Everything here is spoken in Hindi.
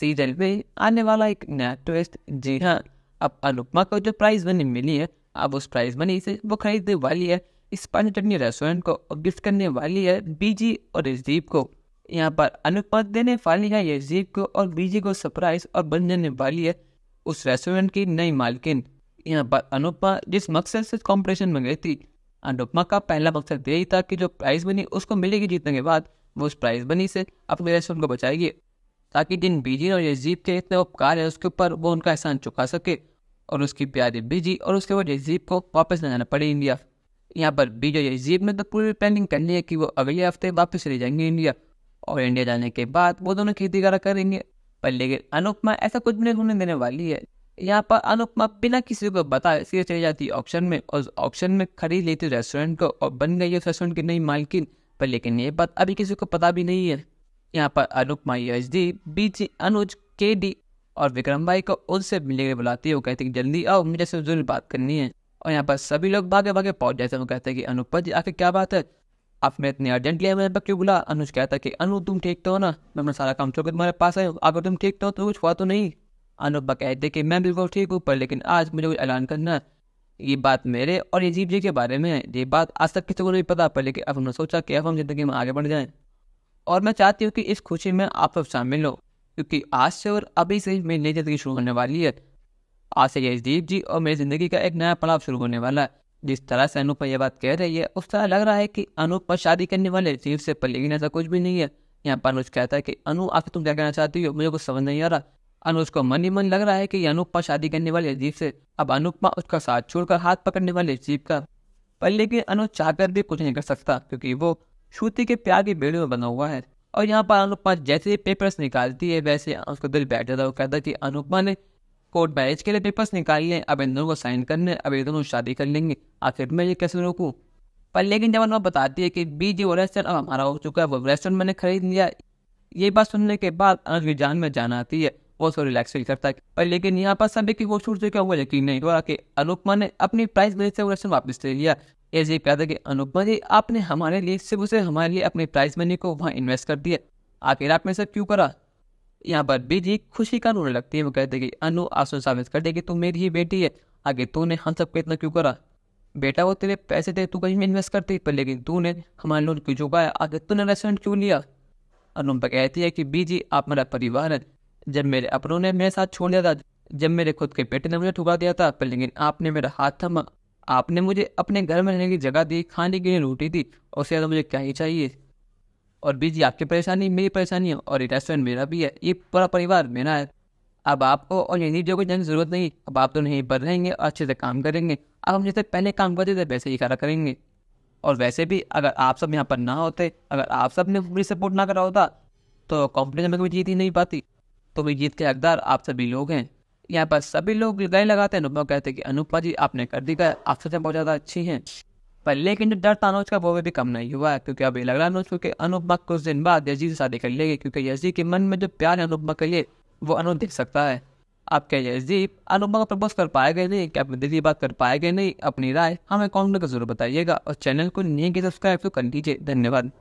सीरियल में आने वाला एक नया ट्विस्ट। जी हाँ, अब अनुपमा को जो प्राइज मनी मिली है, अब उस प्राइज मनी से वो खरीदने वाली है स्पाइसी चटनी रेस्टोरेंट को और गिफ्ट करने वाली है बीजी और यशदीप को। यहाँ पर अनुपमा देने वाली है यशदीप को और बीजी को सरप्राइज और बन जाने वाली है उस रेस्टोरेंट की नई मालकिन। यहाँ पर अनुपमा जिस मकसद से कॉम्पिटिशन में गई थी, अनुपमा का पहला मकसद यही था कि जो प्राइज मनी उसको मिलेगी जीतने के बाद, वो उस प्राइज मनी से अपने रेस्टोरेंट को बचाएगी, ताकि जिन बीजी और यशदीप के इतने उपकार है उसके ऊपर वो उनका एहसान चुका सके और उसकी प्यारी बीजी और उसके बाद यशदीप को वापस न जाना पड़े इंडिया। यहाँ पर बीजी और यशदीप ने तो पूरी प्लानिंग कर ली है कि वो अगले हफ्ते वापस चले जाएंगे इंडिया और इंडिया जाने के बाद वो दोनों खेती वगैरह करेंगे। पर लेकिन अनुपमा ऐसा कुछ भी नहीं होने देने वाली है। यहाँ पर अनुपमा बिना किसी को बताए सीधे चली जाती है ऑक्शन में और ऑक्शन में खरीद लेती रेस्टोरेंट को और बन गई है रेस्टोरेंट की नई मालकिन। पर लेकिन ये बात अभी किसी को पता भी नहीं है। यहाँ पर अनुपमा यशदीप, बीजी, अनुज, केडी और विक्रम भाई को उनसे मिलने के लिए बुलाती है। वो कहती है जल्दी आओ, मुझे से जरूर बात करनी है। और यहाँ पर सभी लोग भागे भागे पहुंच जाते हैं। वो कहते हैं कि अनुपमा जी आखिर क्या बात है, आपने इतनी अर्जेंटली हमें यहाँ पर क्यों बुला। अनुज कहता है कि अनु तुम ठीक तो हो ना, मैं अपना सारा काम छोड़ कर तुम्हारे पास आया हूँ, अगर तुम ठीक तो हो तो कुछ हुआ तो नहीं। अनुपमा कहते कि मैं बिल्कुल ठीक हूँ, पर लेकिन आज मुझे कुछ ऐलान करना है। ये बात मेरे और यशदीप जी के बारे में है, ये बात आज तक किसी को नहीं पता, पर लेकिन अब हमने सोचा कि अब हम जिंदगी में आगे बढ़ जाएं और मैं चाहती हूँ कि इस खुशी में आप सब शामिल हो, क्योंकि आज से और अभी से ही मेरी नई जिंदगी शुरू होने वाली है। आज से यशदीप जी और मेरी जिंदगी का एक नया पड़ाव शुरू होने वाला है। जिस तरह से अनुपमा ये बात कह रही है उस तरह लग रहा है कि अनुपमा शादी करने वाले यशदीप से, पर लेकिन ऐसा कुछ भी नहीं है। यहाँ पर अनुज कहता है कि अनु आखिर तुम क्या कहना चाहती हो, मुझे कुछ समझ नहीं आ रहा। अनुज को मन ही मन लग रहा है कि अनुपमा शादी करने वाले यशदीप से, अब अनुपमा उसका साथ छोड़कर हाथ पकड़ने वाले यशदीप का। पर लेकिन अनुज चाहकर भी कुछ नहीं कर सकता, क्योंकि वो श्रुति के प्यार की बेड़ी में बना हुआ है। और यहाँ पर अनुपमा जैसे ही पेपर्स निकालती है वैसे उसको दिल बैठ जाता है। वो कहता है कि अनुपमा ने कोर्ट मैरिज के लिए पेपर्स निकाल लिए, अब इन दोनों को साइन करने, अब ये दोनों शादी कर लेंगे, आखिर मैं ये कैसे रोकूं। पर लेकिन जब अनुपमा बताती है कि बीजी वो रेस्टोरेंट अब हमारा हो चुका है, वो रेस्टोरेंट मैंने खरीद लिया, ये बात सुनने के बाद अनुज की जान में जान आती है, वो उसको रिलैक्स फील करता है। पर लेकिन यहाँ पर सभी की वो छूट चुका हुआ यकीन नहीं हो रहा कि अनुपमा ने अपनी प्राइस मनी से वो रेस्टोरेंट वापस ले लिया। ये कहता है कि अनुपमा जी आपने हमारे लिए सिर्फ उसे हमारे लिए अपनी प्राइस मनी को वहाँ इन्वेस्ट कर दिया, आखिर आपने सब क्यों करा। यहाँ पर बीजी खुशी का रोने लगती है। वो कहते कि अनु आंसू साबित कर दे कि तू मेरी ही बेटी है, आगे तूने हम सबको इतना क्यों करा। बेटा वो तेरे पैसे थे, तू कहीं में इन्वेस्ट करती, पर लेकिन तूने हमारे लोन क्यों चुकाया, आगे तूने रेस्टोरेंट क्यों लिया। अनुपमा कहती है कि बीजी आप मेरा परिवार है, जब मेरे अपनों ने मेरे साथ छोड़ दिया था, जब मेरे खुद के बेटे ने मुझे ठुकरा दिया था, पर लेकिन आपने मेरा हाथ थमा, आपने मुझे अपने घर में रहने की जगह दी, खाने के लिए रोटी दी, और उससे ज़्यादा मुझे क्या ही चाहिए। और बीजी आपकी परेशानी मेरी परेशानी है और ये रेस्टोरेंट मेरा भी है, ये पूरा परिवार मेरा है। अब आपको और यही जो जाने की जरूरत नहीं, अब आप तो नहीं पर रहेंगे और अच्छे से काम करेंगे, अब हम जैसे पहले काम करते थे वैसे ही करा करेंगे। और वैसे भी अगर आप सब यहाँ पर ना होते, अगर आप सब ने पूरी सपोर्ट ना करा होता, तो कॉम्पिटिशन में कभी जीत ही नहीं पाती। तो भी जीत के हकदार आप सभी लोग हैं। यहाँ पर सभी लोग गए लगाते हैं। अनुपमा कहते हैं कि अनुपमा जी आपने कर दिया, आप सच में बहुत ज़्यादा अच्छी हैं। पर लेकिन जो डर था अनुज का वो भी कम नहीं हुआ है, क्योंकि अभी लग रहा है अनुज को कि अनुपमा कुछ दिन बाद यशदीप से शादी कर लेगी, क्योंकि यशदीप के मन में जो प्यार है अनुपमा के लिए वो अनुज देख सकता है। आप क्या यशदीप अनुपमा को प्रपोज कर पाएगा नहीं, क्या अपनी दिल की बात कर पाएगा नहीं, अपनी राय हमें कमेंट में जरूर बताइएगा और चैनल को नहीं किया सब्सक्राइब तो कर लीजिए। धन्यवाद।